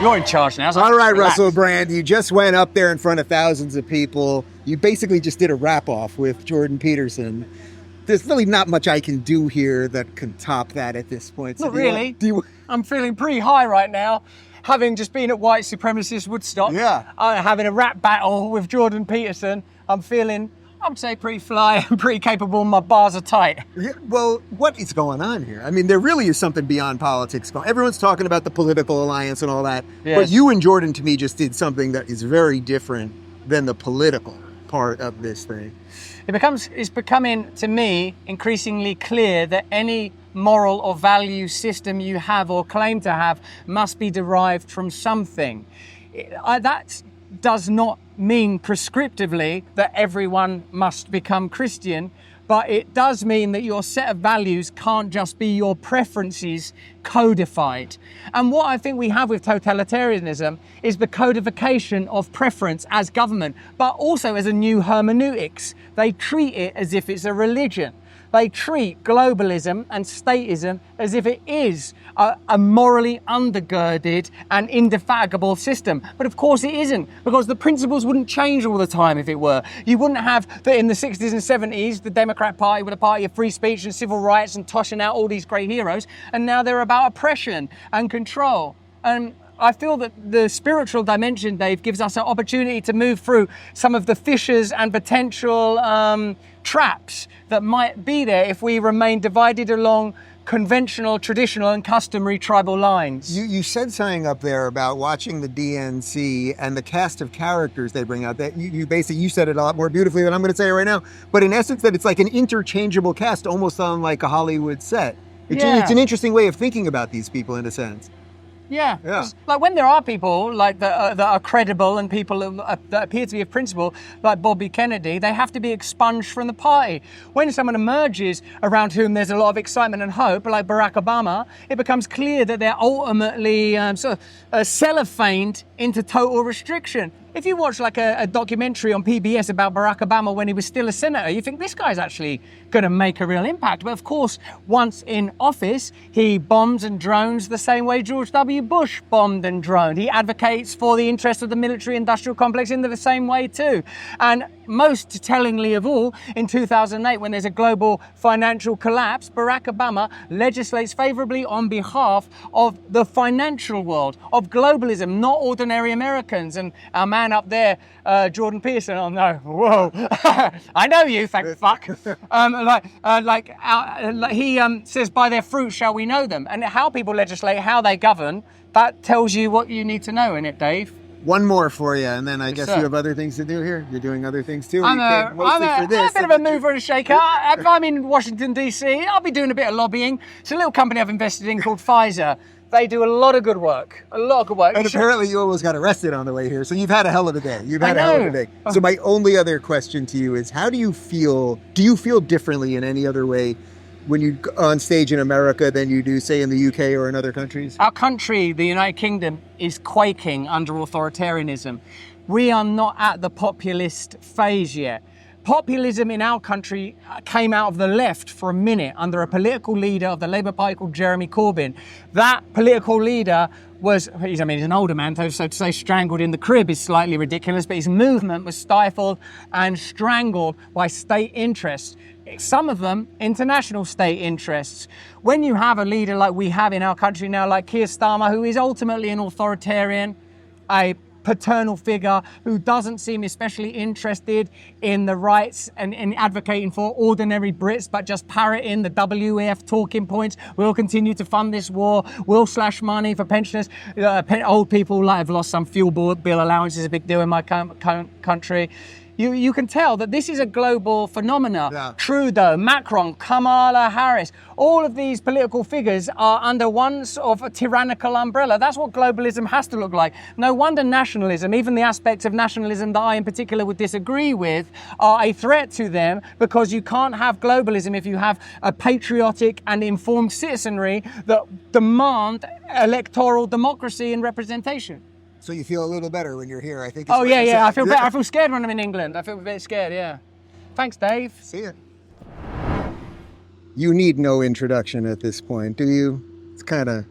You're in charge now. So all right, relax. Russell Brand, you just went up there in front of thousands of people. You basically just did a rap-off with Jordan Peterson. There's really not much I can do here that can top that at this point. Not really. I'm feeling pretty high right now, having just been at white supremacist Woodstock. Yeah. Having a rap battle with Jordan Peterson. I'm feeling, I would say, pretty fly and pretty capable. My bars are tight. Yeah, well, what is going on here? I mean, there really is something beyond politics. Everyone's talking about the political alliance and all that. Yes. But you and Jordan, to me, just did something that is very different than the political part of this thing. It's becoming, to me, increasingly clear that any moral or value system you have or claim to have must be derived from something. That does not mean prescriptively that everyone must become Christian, but it does mean that your set of values can't just be your preferences codified. And what I think we have with totalitarianism is the codification of preference as government, but also as a new hermeneutics. They treat it as if it's a religion. They treat globalism and statism as if it is a morally undergirded and indefatigable system. But of course it isn't, because the principles wouldn't change all the time if it were. You wouldn't have that in the 60s and 70s, the Democrat Party were the party of free speech and civil rights and tossing out all these great heroes, and now they're about oppression and control. And I feel that the spiritual dimension, Dave, gives us an opportunity to move through some of the fissures and potential traps that might be there if we remain divided along conventional, traditional and customary tribal lines. You said something up there about watching the DNC and the cast of characters they bring out. That you said it a lot more beautifully than I'm going to say it right now. But in essence, that it's like an interchangeable cast, almost on like a Hollywood set. It's an interesting way of thinking about these people in a sense. Yeah. Like when there are people like that are credible and people that appear to be of principle, like Bobby Kennedy, they have to be expunged from the party. When someone emerges around whom there's a lot of excitement and hope, like Barack Obama, it becomes clear that they're ultimately cellophaned into total restriction. If you watch like a documentary on PBS about Barack Obama when he was still a senator, you think this guy's actually going to make a real impact. But of course, once in office, he bombs and drones the same way George W. Bush bombed and droned. He advocates for the interests of the military-industrial complex in the same way too. And most tellingly of all, in 2008, when there's a global financial collapse, Barack Obama legislates favorably on behalf of the financial world, of globalism, not ordinary Americans. And our man up there, Jordan Peterson, oh no, whoa, I know you, thank fuck. He says, by their fruit shall we know them. And how people legislate, how they govern, that tells you what you need to know in it, Dave. One more for you, and then I guess sir. you have other things to do here. You're doing other things too. I'm a bit of a mover and a shaker. If I'm in Washington D.C, I'll be doing a bit of lobbying. It's a little company I've invested in called Pfizer. They do a lot of good work. And apparently you almost got arrested on the way here, so you've had a hell of a day. So my only other question to you is, how do you feel? Do you feel differently in any other way when you on stage in America than you do, say, in the UK or in other countries? Our country, the United Kingdom, is quaking under authoritarianism. We are not at the populist phase yet. Populism in our country came out of the left for a minute under a political leader of the Labour Party called Jeremy Corbyn. That political leader he's an older man, so to say strangled in the crib is slightly ridiculous, but his movement was stifled and strangled by state interests. Some of them international state interests. When you have a leader like we have in our country now, like Keir Starmer, who is ultimately an authoritarian, a paternal figure who doesn't seem especially interested in the rights and in advocating for ordinary Brits, but just parroting the WEF talking points. We'll continue to fund this war. We'll slash money for pensioners. Old people have lost some fuel bill allowance is a big deal in my country. You can tell that this is a global phenomena. Yeah. Trudeau, Macron, Kamala Harris, all of these political figures are under one sort of a tyrannical umbrella. That's what globalism has to look like. No wonder nationalism, even the aspects of nationalism that I in particular would disagree with, are a threat to them, because you can't have globalism if you have a patriotic and informed citizenry that demand electoral democracy and representation. So you feel a little better when you're here, I think. I feel better. I feel scared when I'm in England. I feel a bit scared, yeah. Thanks, Dave. See ya. You need no introduction at this point, do you? It's kind of,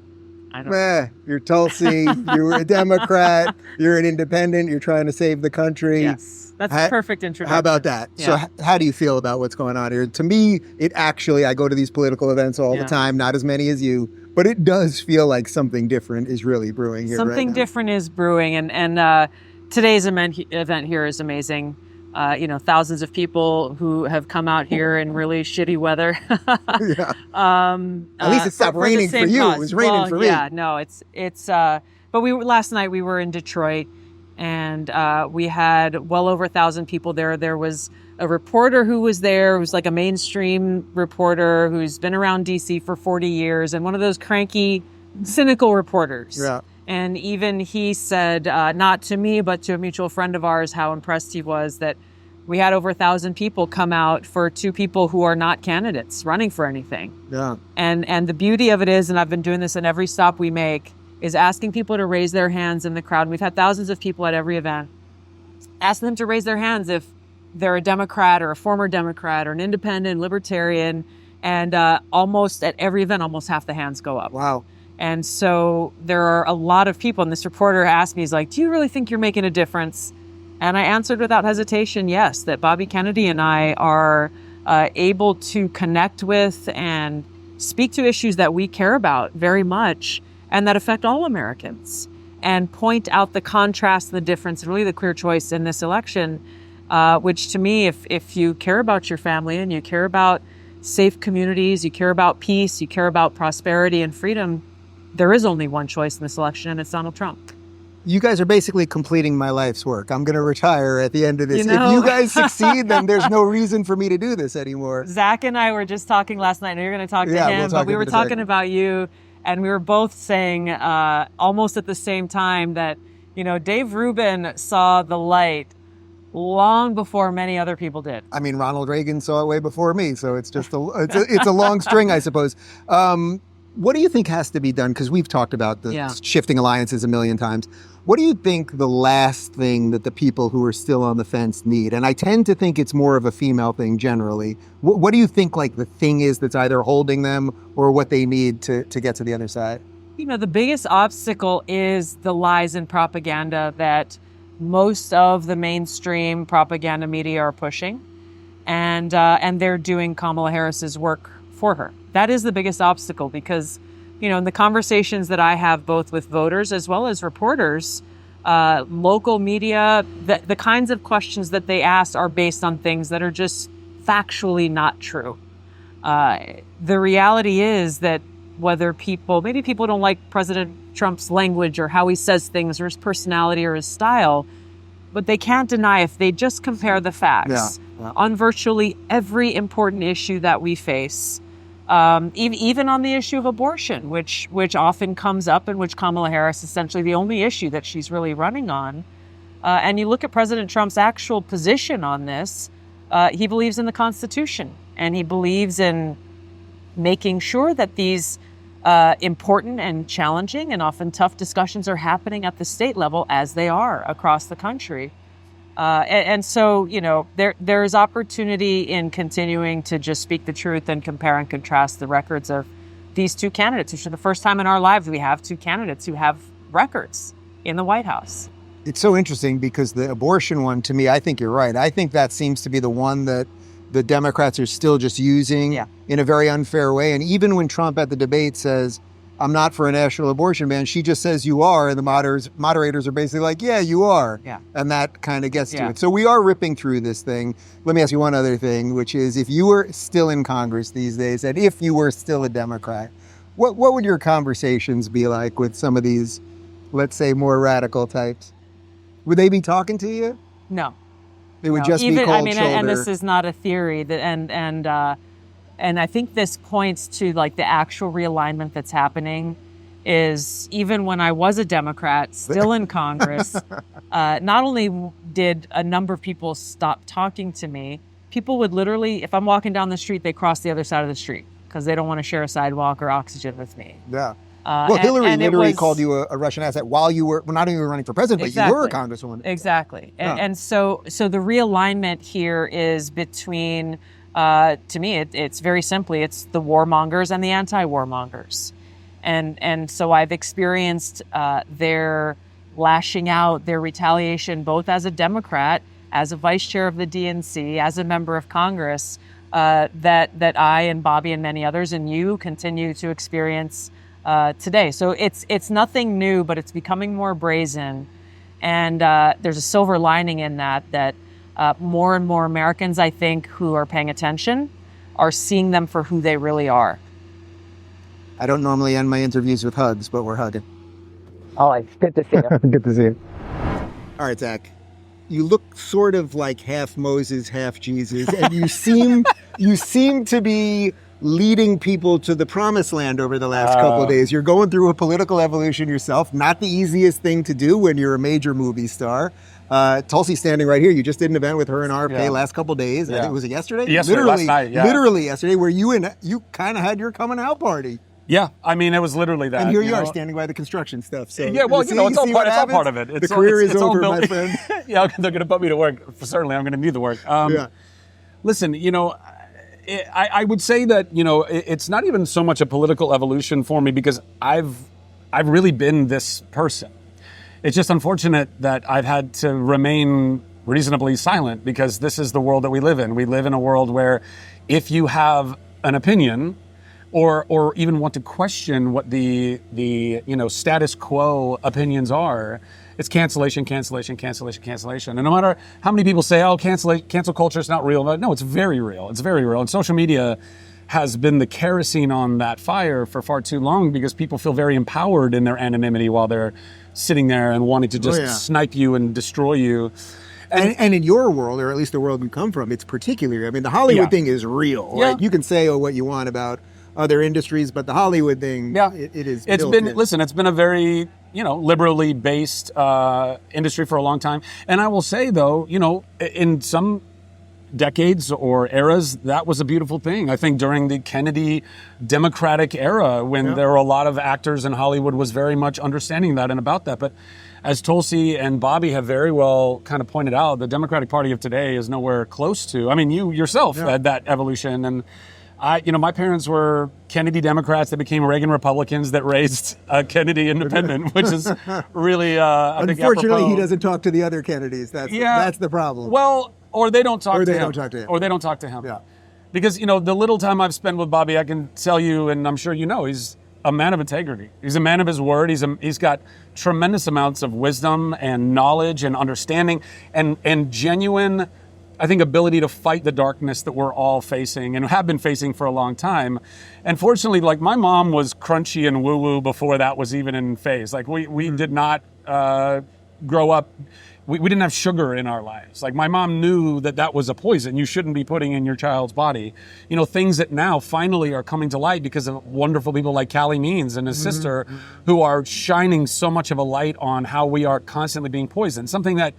you're Tulsi, you were a Democrat, you're an independent, you're trying to save the country. Yes, that's a perfect introduction. How about that? Yeah. So how do you feel about what's going on here? To me, I go to these political events all the time, not as many as you, but it does feel like something different is really brewing here Something different is brewing, and today's event here is amazing. Thousands of people who have come out here in really shitty weather. Yeah. At least it stopped raining for you. It was raining for me. Yeah, no, it's. But last night we were in Detroit, and we had well over 1,000 people there. There was a reporter who was there, who's like a mainstream reporter who's been around D.C. for 40 years, and one of those cranky, cynical reporters. Yeah. And even he said, not to me, but to a mutual friend of ours, how impressed he was that we had over 1,000 people come out for two people who are not candidates running for anything. Yeah. And the beauty of it is, and I've been doing this in every stop we make, is asking people to raise their hands in the crowd. We've had thousands of people at every event. Asking them to raise their hands if they're a Democrat or a former Democrat or an independent, libertarian. And almost at every event, almost half the hands go up. Wow. And so there are a lot of people, and this reporter asked me, he's like, do you really think you're making a difference? And I answered without hesitation, yes, that Bobby Kennedy and I are able to connect with and speak to issues that we care about very much and that affect all Americans, and point out the contrast, the difference, and really the clear choice in this election, which to me, if you care about your family and you care about safe communities, you care about peace, you care about prosperity and freedom, there is only one choice in this election, and it's Donald Trump. You guys are basically completing my life's work. I'm going to retire at the end of this. You know, if you guys succeed, then there's no reason for me to do this anymore. Zach and I were just talking last night. I know you're going to talk to him, we'll but we were talking about you, and we were both saying almost at the same time that, Dave Rubin saw the light long before many other people did. I mean, Ronald Reagan saw it way before me, so it's just it's a long string, I suppose. What do you think has to be done? Because we've talked about the shifting alliances a million times. What do you think the last thing that the people who are still on the fence need? And I tend to think it's more of a female thing generally. What do you think like the thing is that's either holding them or what they need to get to the other side? The biggest obstacle is the lies and propaganda that most of the mainstream propaganda media are pushing. And they're doing Kamala Harris's work for her. That is the biggest obstacle because, in the conversations that I have both with voters as well as reporters, local media, the kinds of questions that they ask are based on things that are just factually not true. The reality is that maybe people don't like President Trump's language or how he says things or his personality or his style, but they can't deny if they just compare the facts on virtually every important issue that we face. Even on the issue of abortion, which often comes up and which Kamala Harris is essentially the only issue that she's really running on. And you look at President Trump's actual position on this, he believes in the Constitution, and he believes in making sure that these important and challenging and often tough discussions are happening at the state level as they are across the country. And so, there is opportunity in continuing to just speak the truth and compare and contrast the records of these two candidates. Which for the first time in our lives, we have two candidates who have records in the White House. It's so interesting because the abortion one, to me, I think you're right. I think that seems to be the one that the Democrats are still just using in a very unfair way. And even when Trump at the debate says, I'm not for a national abortion ban, she just says you are, and the moderators are basically like, yeah, you are. Yeah. And that kind of gets to it. So we are ripping through this thing. Let me ask you one other thing, which is if you were still in Congress these days, and if you were still a Democrat, what would your conversations be like with some of these, let's say, more radical types? Would they be talking to you? No. It would just be cold shoulder. And this is not a theory, and I think this points to like the actual realignment that's happening is even when I was a Democrat, still in Congress, not only did a number of people stop talking to me, people would literally, if I'm walking down the street, they cross the other side of the street because they don't want to share a sidewalk or oxygen with me. Yeah. Well, Hillary literally called you a Russian asset while you were, not only running for president, but you were a congresswoman. Exactly. And so the realignment here is between to me, it's very simply, it's the warmongers and the anti-warmongers. And so I've experienced their lashing out, their retaliation, both as a Democrat, as a vice chair of the DNC, as a member of Congress, that I and Bobby and many others and you continue to experience today. So it's nothing new, but it's becoming more brazen. And there's a silver lining in that more and more Americans, I think, who are paying attention are seeing them for who they really are. I don't normally end my interviews with hugs, but we're hugging. Oh, it's good to see you. Good to see you. All right, Zach. You look sort of like half Moses, half Jesus, and you seem to be leading people to the promised land over the last couple of days. You're going through a political evolution yourself. Not the easiest thing to do when you're a major movie star. Tulsi standing right here. You just did an event with her and RFK last couple of days. I think, was it yesterday? Yesterday, last night, Literally yesterday, where you kind of had your coming out party. Yeah, I mean, it was literally that. And here you are standing by the construction stuff. So yeah, well, it's all part of it. The career is over, my friend. Yeah, they're going to put me to work. Certainly, I'm going to need the work. Listen, I would say that, it's not even so much a political evolution for me because I've really been this person. It's just unfortunate that I've had to remain reasonably silent because this is the world that we live in. We live in a world where if you have an opinion or even want to question what the status quo opinions are, it's cancellation. And no matter how many people say, oh, cancel culture is not real, but no, it's very real. It's very real. And social media has been the kerosene on that fire for far too long because people feel very empowered in their anonymity while they're sitting there and wanting to just snipe you and destroy you. And in your world, or at least the world you come from, it's particular. I mean, the Hollywood thing is real. Yeah. Right? You can say what you want about other industries, but the Hollywood thing, it is. It's been a very, liberally based industry for a long time. And I will say, though, in some decades or eras, that was a beautiful thing. I think during the Kennedy Democratic era, when there were a lot of actors in Hollywood, was very much understanding that and about that. But as Tulsi and Bobby have very well kind of pointed out, the Democratic Party of today is nowhere close to. I mean, you yourself had that evolution, and my parents were Kennedy Democrats that became Reagan Republicans that raised a Kennedy independent, which is really, I think, unfortunately, he doesn't talk to the other Kennedys. That's the problem. Well, or they don't talk to him. Or they don't talk to him. Yeah. Because, the little time I've spent with Bobby, I can tell you, and I'm sure he's a man of integrity. He's a man of his word. He's got tremendous amounts of wisdom and knowledge and understanding and genuine, I think, ability to fight the darkness that we're all facing and have been facing for a long time. And fortunately, like, my mom was crunchy and woo-woo before that was even in phase. Like, we did not grow up, we didn't have sugar in our lives. Like, my mom knew that was a poison you shouldn't be putting in your child's body. Things that now finally are coming to light because of wonderful people like Callie Means and his sister who are shining so much of a light on how we are constantly being poisoned. Something that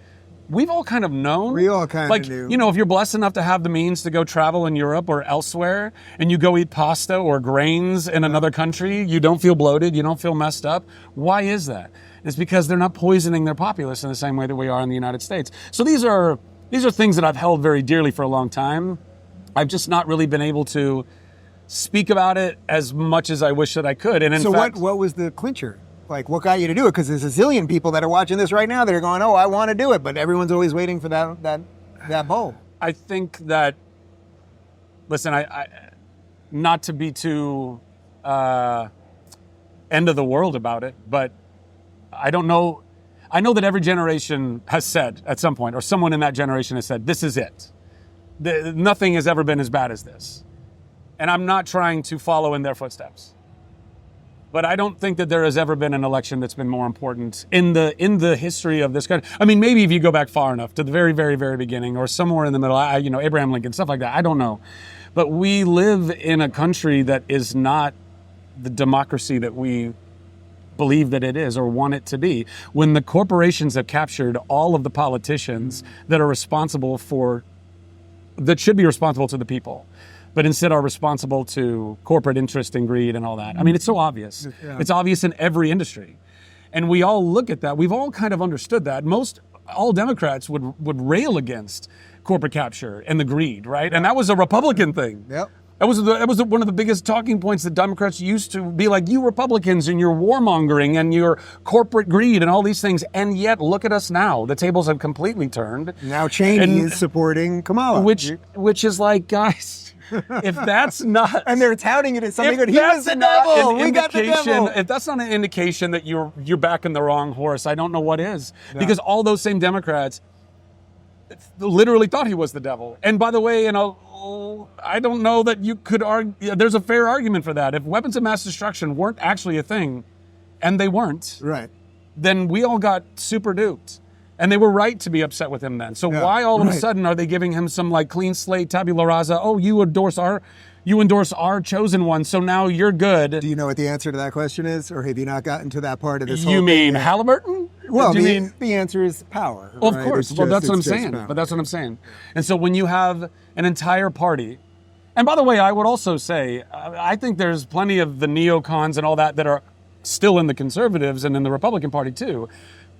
we've all kind of known. We all kind of knew. If you're blessed enough to have the means to go travel in Europe or elsewhere and you go eat pasta or grains in another country, you don't feel bloated, you don't feel messed up. Why is that? It's because they're not poisoning their populace in the same way that we are in the United States. So these are things that I've held very dearly for a long time. I've just not really been able to speak about it as much as I wish that I could. And in fact, what was the clincher? Like, what got you to do it? Because there's a zillion people that are watching this right now that are going, oh, I want to do it. But everyone's always waiting for that bowl. I think that, listen, I not to be too end of the world about it, but I don't know. I know that every generation has said at some point, or someone in that generation has said, this is it. Nothing has ever been as bad as this. And I'm not trying to follow in their footsteps. But I don't think that there has ever been an election that's been more important in the history of this country. I mean, maybe if you go back far enough to the very, very, very beginning, or somewhere in the middle, Abraham Lincoln, stuff like that. I don't know. But we live in a country that is not the democracy that we believe that it is or want it to be. When the corporations have captured all of the politicians that are responsible that should be responsible to the people, but instead are responsible to corporate interest and greed and all that. I mean, it's so obvious. Yeah. It's obvious in every industry. And we all look at that. We've all kind of understood that. All Democrats would rail against corporate capture and the greed, right? And that was a Republican thing. Yep. That was one of the biggest talking points that Democrats used to be like, you Republicans and your warmongering and your corporate greed and all these things. And yet, look at us now. The tables have completely turned. Now Cheney is supporting Kamala. Which is like, guys, if that's not... and they're touting it as something if good. He was the devil. We got the devil. If that's not an indication that you're backing the wrong horse, I don't know what is. Yeah. Because all those same Democrats literally thought he was the devil. And by the way, I don't know that you could argue. There's a fair argument for that. If weapons of mass destruction weren't actually a thing, and they weren't, right, then we all got super duped. And they were right to be upset with him then. So why all of a sudden are they giving him some like clean slate, tabula rasa? Oh, you endorse our chosen one, so now you're good. Do you know what the answer to that question is? Or have you not gotten to that part of this whole thing? You mean yet? Well, the answer is power. Well, right? of course. Well, that's what I'm saying. But that's what I'm saying. And so when you have an entire party, and by the way, I would also say, I think there's plenty of the neocons and all that are still in the conservatives and in the Republican Party too.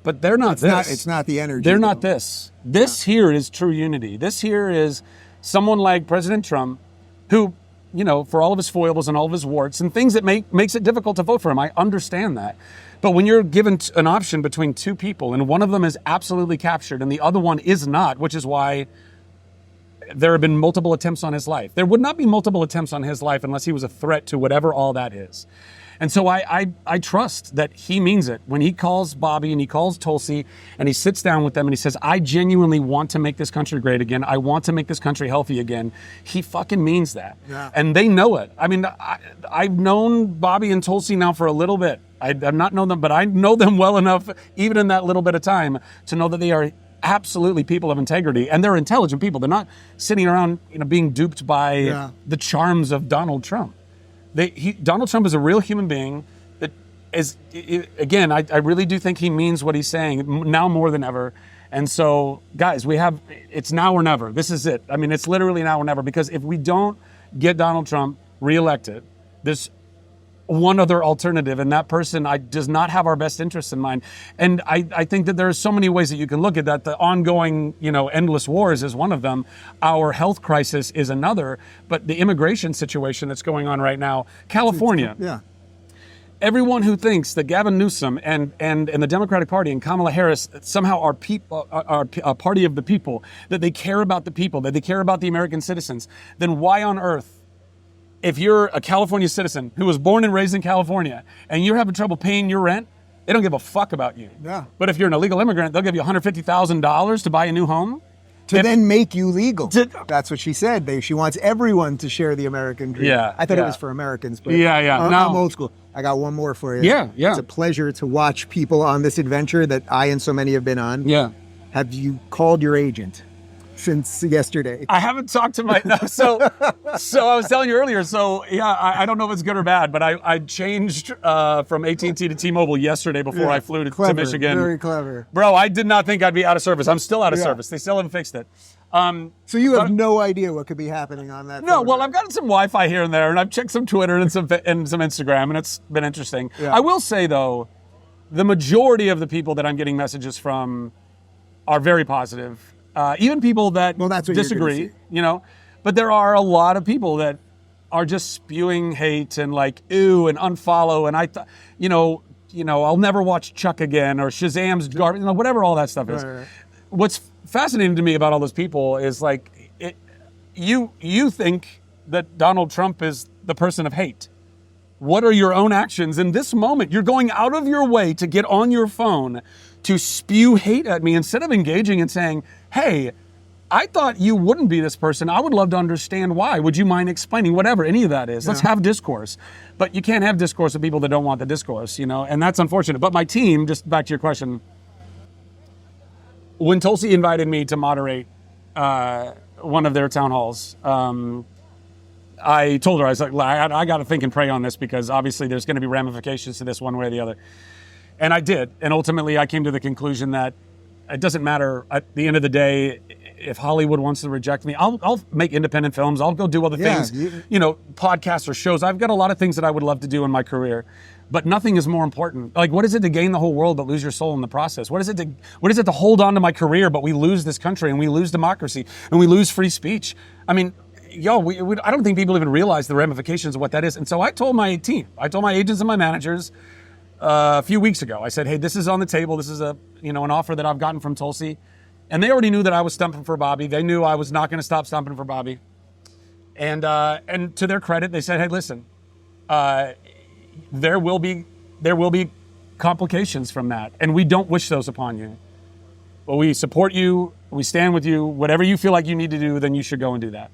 But they're not this. It's not the energy. They're not this. This here is true unity. This here is someone like President Trump who, for all of his foibles and all of his warts and things that makes it difficult to vote for him. I understand that. But when you're given an option between two people and one of them is absolutely captured and the other one is not, which is why there have been multiple attempts on his life. There would not be multiple attempts on his life unless he was a threat to whatever all that is. And so I trust that he means it. When he calls Bobby and he calls Tulsi and he sits down with them and he says, I genuinely want to make this country great again. I want to make this country healthy again. He fucking means that. Yeah. And they know it. I mean, I've known Bobby and Tulsi now for a little bit. I've not known them, but I know them well enough, even in that little bit of time, to know that they are absolutely people of integrity. And they're intelligent people. They're not sitting around being duped by the charms of Donald Trump. Donald Trump is a real human being that is, again, I really do think he means what he's saying now more than ever. And so, guys, it's now or never. This is it. I mean, it's literally now or never, because if we don't get Donald Trump reelected, there's one other alternative, and that person does not have our best interests in mind. And I think that there are so many ways that you can look at that. The ongoing, endless wars is one of them. Our health crisis is another. But the immigration situation that's going on right now, California. Yeah. Everyone who thinks that Gavin Newsom and the Democratic Party and Kamala Harris somehow are a party of the people, that they care about the people, that they care about the American citizens, then why on earth, if you're a California citizen who was born and raised in California and you're having trouble paying your rent, they don't give a fuck about you. Yeah. But if you're an illegal immigrant, they'll give you $150,000 to buy a new home. Then make you legal. That's what she said. She wants everyone to share the American dream. Yeah. I thought it was for Americans, but I'm old school. I got one more for you. Yeah. It's a pleasure to watch people on this adventure that I and so many have been on. Yeah. Have you called your agent since yesterday? I haven't talked to my... No, so I was telling you earlier, I don't know if it's good or bad, but I changed from AT&T to T-Mobile yesterday before I flew to Michigan. Very clever. Bro, I did not think I'd be out of service. I'm still out of service. They still haven't fixed it. So you have no idea what could be happening on that? No, well, I've gotten some Wi-Fi here and there, and I've checked some Twitter and some Instagram, and it's been interesting. Yeah. I will say, though, the majority of the people that I'm getting messages from are very positive. Even people that disagree, but there are a lot of people that are just spewing hate and like, ooh, and unfollow. And I'll never watch Chuck again or Shazam's garbage, whatever all that stuff is. Right. What's fascinating to me about all those people is like, you think that Donald Trump is the person of hate. What are your own actions in this moment? You're going out of your way to get on your phone to spew hate at me instead of engaging and saying, hey, I thought you wouldn't be this person. I would love to understand why. Would you mind explaining? Whatever any of that is. Let's have discourse. But you can't have discourse with people that don't want the discourse, and that's unfortunate. But my team, just back to your question, when Tulsi invited me to moderate one of their town halls, I told her, I was like, I got to think and pray on this because obviously there's going to be ramifications to this one way or the other. And I did. And ultimately I came to the conclusion that it doesn't matter at the end of the day if Hollywood wants to reject me. I'll make independent films. I'll go do other things, podcasts or shows. I've got a lot of things that I would love to do in my career. but nothing is more important. Like, what is it to gain the whole world but lose your soul in the process? What is it to hold on to my career but we lose this country and we lose democracy and we lose free speech? I mean, I don't think people even realize the ramifications of what that is. And so I told my team, I told my agents and my managers a few weeks ago, I said, hey, this is on the table. This is an offer that I've gotten from Tulsi. And they already knew that I was stumping for Bobby. They knew I was not going to stop stumping for Bobby. And to their credit, they said, hey, listen, there will be complications from that. And we don't wish those upon you. But we support you. We stand with you. Whatever you feel like you need to do, then you should go and do that.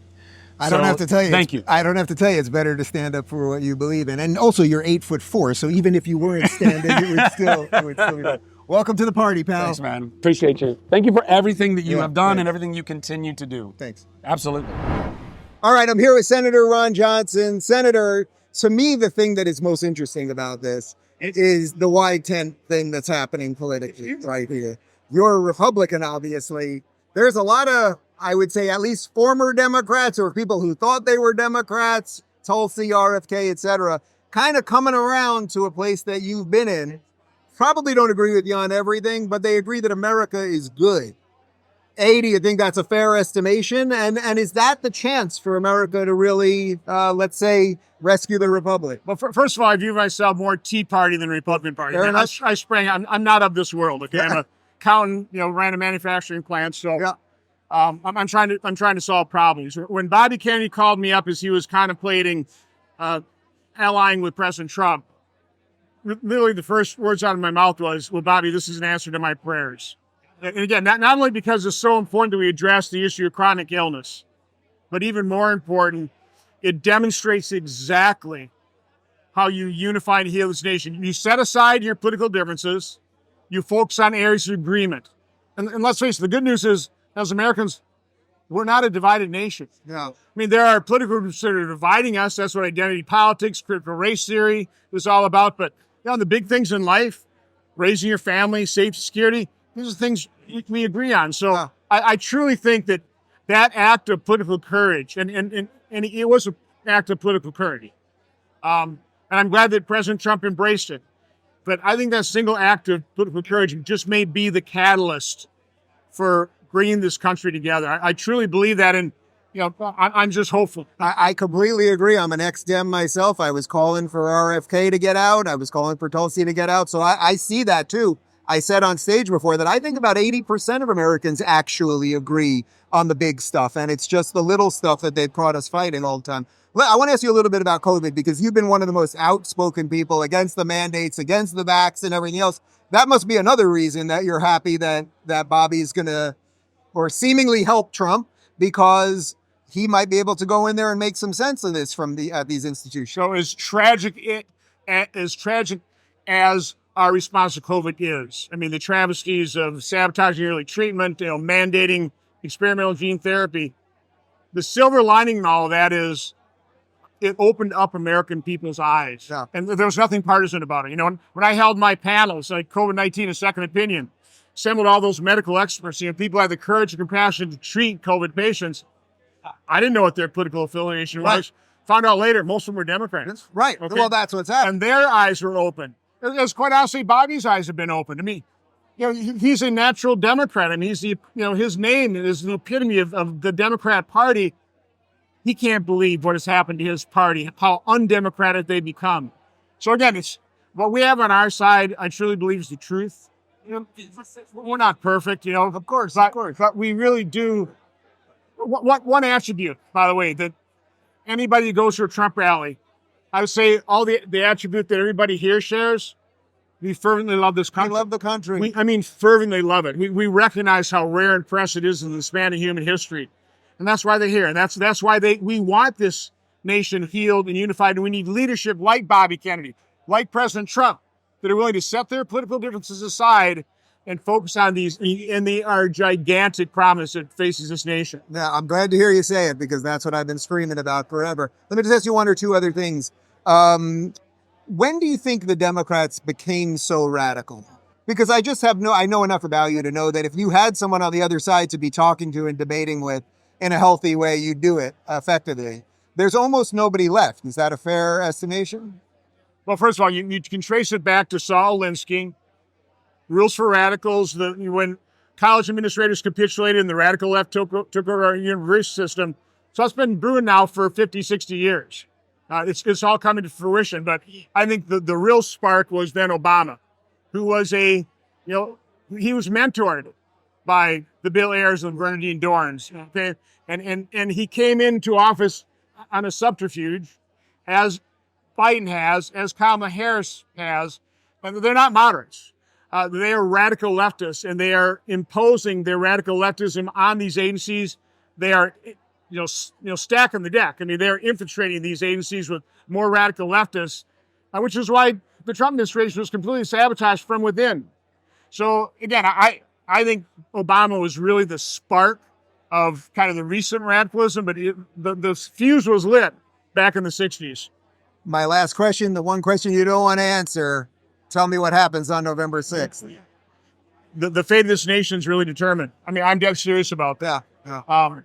I don't have to tell you. Thank you. I don't have to tell you. It's better to stand up for what you believe in. And also, you're 8'4", so even if you weren't standing, it would still be. Welcome to the party, pal. Thanks, man. Appreciate you. Thank you for everything that you have done and everything you continue to do. Thanks. Absolutely. All right, I'm here with Senator Ron Johnson. Senator, to me, the thing that is most interesting about this is the wide tent thing that's happening politically right here. You're a Republican, obviously. There's a lot of, I would say, at least former Democrats or people who thought they were Democrats, Tulsi, RFK, etc., kind of coming around to a place that you've been in. Probably don't agree with you on everything, but they agree that America is good. Do you think that's a fair estimation? And is that the chance for America to really, let's say, rescue the republic? Well, first of all, I view myself more Tea Party than Republican Party. I'm not of this world. Okay, I'm a accountant. Ran a manufacturing plant, so I'm trying to solve problems. When Bobby Kennedy called me up as he was contemplating allying with President Trump, literally the first words out of my mouth was, "Well, Bobby, this is an answer to my prayers." And again, not only because it's so important that we address the issue of chronic illness, but even more important, it demonstrates exactly how you unify and heal this nation. You set aside your political differences, you focus on areas of agreement. And let's face it, the good news is, as Americans, we're not a divided nation. No. I mean, there are political groups that are dividing us. That's what identity politics, critical race theory is all about. But the big things in life, raising your family, safety, security, these are things we agree on. So I truly think that act of political courage, and it was an act of political courage. And I'm glad that President Trump embraced it. But I think that single act of political courage just may be the catalyst for bringing this country together. I truly believe that, and I'm just hopeful. I completely agree. I'm an ex-Dem myself. I was calling for RFK to get out. I was calling for Tulsi to get out. So I see that too. I said on stage before that I think about 80% of Americans actually agree on the big stuff, and it's just the little stuff that they've caught us fighting all the time. I want to ask you a little bit about COVID, because you've been one of the most outspoken people against the mandates, against the vax and everything else. That must be another reason that you're happy that Bobby's going to, or seemingly help Trump, because he might be able to go in there and make some sense of this from these institutions. So as tragic as our response to COVID is, I mean, the travesties of sabotaging early treatment, mandating experimental gene therapy, the silver lining in all of that is it opened up American people's eyes. Yeah. And there was nothing partisan about it. When I held my panels, like COVID-19, a second opinion, assembled all those medical experts, people had the courage and compassion to treat COVID patients. I didn't know what their political affiliation was. Found out later, most of them were Democrats. Right. Okay? Well, that's what's happening. And their eyes were open. As quite honestly, Bobby's eyes have been open to me. He's a natural Democrat. I mean, he's his name is the epitome of the Democrat Party. He can't believe what has happened to his party, how undemocratic they become. So again, it's what we have on our side. I truly believe is the truth. We're not perfect, Of course. but we really do. One attribute, by the way, that anybody who goes to a Trump rally, I would say all the attribute that everybody here shares, we fervently love this country. We love the country. Fervently love it. We recognize how rare and precious it is in the span of human history. And that's why they're here. And that's why we want this nation healed and unified. And we need leadership like Bobby Kennedy, like President Trump, that are willing to set their political differences aside and focus on these, and they are gigantic problems that faces this nation. Yeah, I'm glad to hear you say it, because that's what I've been screaming about forever. Let me just ask you one or two other things. When do you think the Democrats became so radical? Because I know enough about you to know that if you had someone on the other side to be talking to and debating with in a healthy way, you'd do it effectively. There's almost nobody left. Is that a fair estimation? Well, first of all, you can trace it back to Saul Alinsky, Rules for Radicals. When college administrators capitulated and the radical left took over our university system. So it's been brewing now for 50, 60 years. It's all coming to fruition. But I think the real spark was then Obama, who was he was mentored by the Bill Ayers and Bernardine Dorns. Okay? And he came into office on a subterfuge, as Biden has, as Kamala Harris has, and they're not moderates. They are radical leftists, and they are imposing their radical leftism on these agencies. They are, stacking the deck. I mean, they're infiltrating these agencies with more radical leftists, which is why the Trump administration was completely sabotaged from within. So again, I think Obama was really the spark of kind of the recent radicalism, but the fuse was lit back in the 60s. My last question, the one question you don't want to answer, tell me what happens on November 6th. The fate of this nation is really determined. I mean, I'm dead serious about that. Yeah.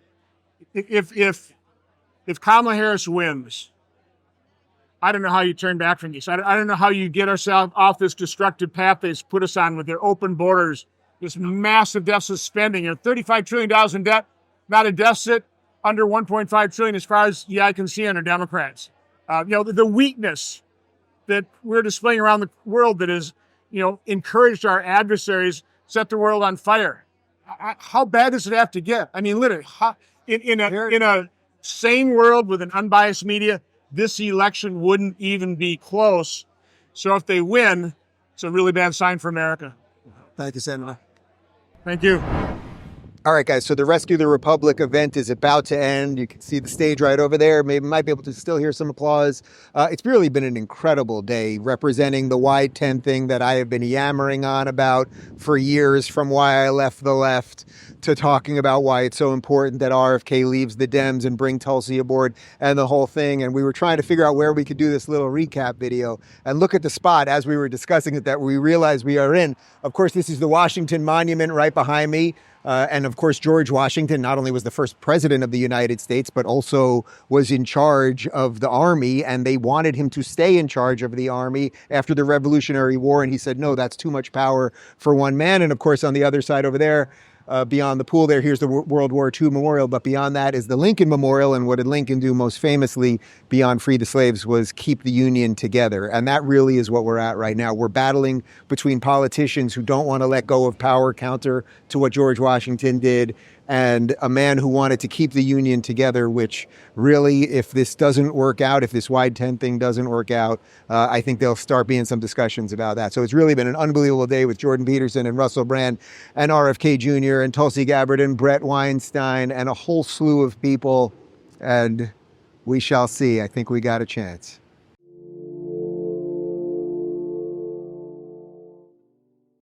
If Kamala Harris wins, I don't know how you turn back from this. I don't know how you get ourselves off this destructive path they've put us on with their open borders, this massive deficit spending. $35 trillion in debt, not a deficit, under $1.5 trillion as far as the eye can see under Democrats. The weakness that we're displaying around the world that has, encouraged our adversaries, set the world on fire. How bad does it have to get? I mean, literally, in a sane world with an unbiased media, this election wouldn't even be close. So if they win, it's a really bad sign for America. Thank you, Senator. Thank you. All right, guys, so the Rescue the Republic event is about to end. You can see the stage right over there. Maybe might be able to still hear some applause. It's really been an incredible day representing the wide tent thing that I have been yammering on about for years, from why I left the left to talking about why it's so important that RFK leaves the Dems and bring Tulsi aboard and the whole thing. And we were trying to figure out where we could do this little recap video and look at the spot as we were discussing it that we realized we are in. Of course, this is the Washington Monument right behind me. And of course, George Washington not only was the first president of the United States, but also was in charge of the army. And they wanted him to stay in charge of the army after the Revolutionary War. And he said, no, that's too much power for one man. And of course, on the other side over there, beyond the pool there, here's the World War II Memorial. But beyond that is the Lincoln Memorial. And what did Lincoln do most famously beyond free the slaves was keep the Union together. And that really is what we're at right now. We're battling between politicians who don't want to let go of power, counter to what George Washington did, and a man who wanted to keep the Union together, which really, if this doesn't work out, if this wide tent thing doesn't work out, I think there'll start being some discussions about that. So it's really been an unbelievable day with Jordan Peterson and Russell Brand and RFK Jr. and Tulsi Gabbard and Brett Weinstein and a whole slew of people. And we shall see. I think we got a chance.